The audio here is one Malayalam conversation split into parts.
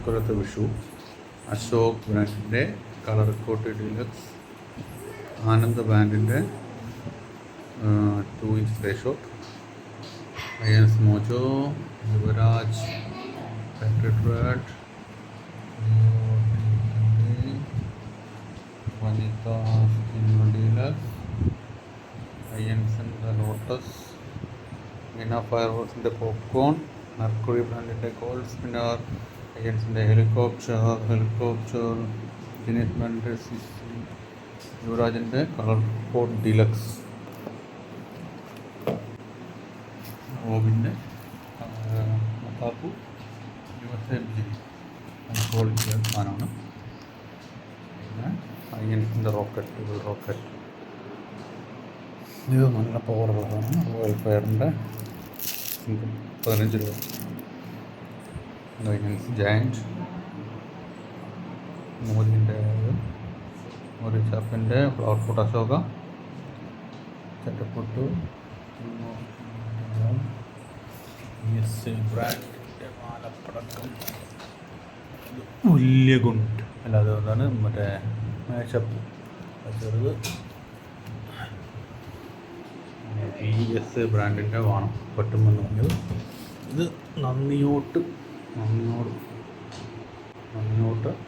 ഇക്കൊല്ലത്തെ വിഷു അശോക് ബ്രാൻഡിൻ്റെ കളർ കോട്ട് ഡീലക്സ്, ആനന്ദ് ബ്രാൻഡിൻ്റെ 2 ഇഞ്ച് സ്പേ shot, Ayyans Mojo, Yuvaraj patriot red, Vanitha deluxe, അയൻസിൻ്റെ ലോട്ടസ്, മീന ഫയർവർക്സിൻ്റെ പോപ്കോൺ, മെർക്കുറി ബ്രാൻഡിൻ്റെ ഗോൾഡ് സ്പിന്നർ, അയൻസിൻ്റെ ഹെലികോപ്റ്റർ, ജിനീഷ് ബ്രാൻഡിൻ്റെ CC, യുവരാജിൻ്റെ കളർ കോഡ് ഡീലക്സ്, റോബിൻ്റെ മത്താപ്പു USA ക്വാളിറ്റി സാധനമാണ്. പിന്നെ അയൻസിൻ്റെ റോക്കറ്റ് ഇത് നല്ല പവറുള്ളതാണ്. റോയൽ ഫയറിൻ്റെ 15 രൂപ. അയൻസ് ജയൻറ്റ്, മോദിൻ്റെ മോദി ചാപ്പിൻ്റെ ഫ്ലവർ ഫോട്ട് അശോക, ചട്ടപ്പൊട്ട്, ബ്രാൻഡിൻ്റെ മാലപ്പടക്കം, വലിയ ഗുണ്ട് അല്ലാതെ എന്താണ് മറ്റേ മേശപ്പ് ചെറുത്, PS ബ്രാൻഡിൻ്റെ വേണം പറ്റുമെന്ന് പറഞ്ഞത്. ഇത് നന്ദിയോട്ട്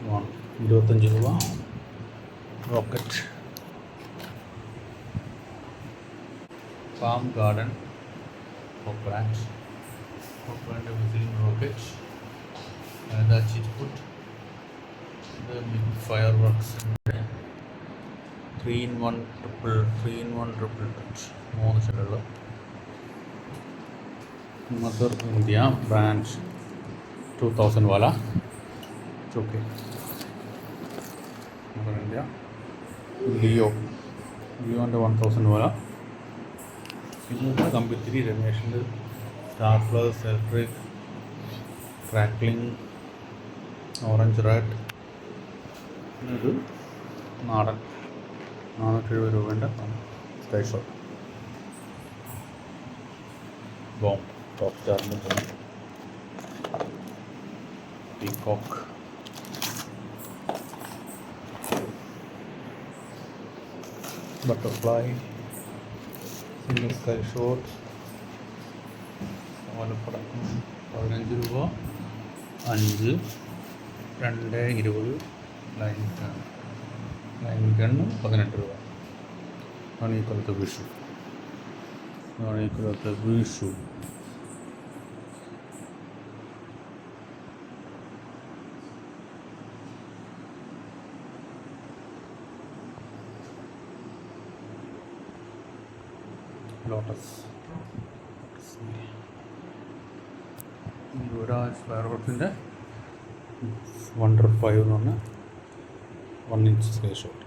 വേണം 25 രൂപ. Rocket, farm garden brand whistling rocket, ചിറ്റ്പുട്ട്, ഇത് ബിഗ് ഫയർ വർക്സിൻ്റെ 3-in-1 ട്രിപ്പിൾ ടച്ച് 3 ഷെല്ലുള്ള. മദർ ഇന്ത്യ ബ്രാൻഡ് 2000 വാല ചോക്കെ. മദർ ഇന്ത്യ ലിയോൻ്റെ 1000 വാല. പിന്നെ കമ്പിത്തിരി രമേഷിൻ്റെ star plus, electric, crackling, orange red. ഇത് നാടൻ 470 രൂപേൻ്റെ സ്പേ ഷോട്ട്. ടോപ്പ് സ്റ്റാറിൻ്റെ peacock, butterfly, single sky shot, ഓലപ്പടക്കം 15 രൂപ. 5 2 20 ലൈൻ ഗണ്ണ് 18 രൂപ. ആണ് ഈ കൊല്ലത്തെ വിഷു. ലോട്ടസ്, യുവരാജ് ഫയർവർക്സിൻ്റെ വണ്ടർ 5 എന്ന് പറഞ്ഞ 1 ഇഞ്ച് സ്പേ ഷോട്ട്.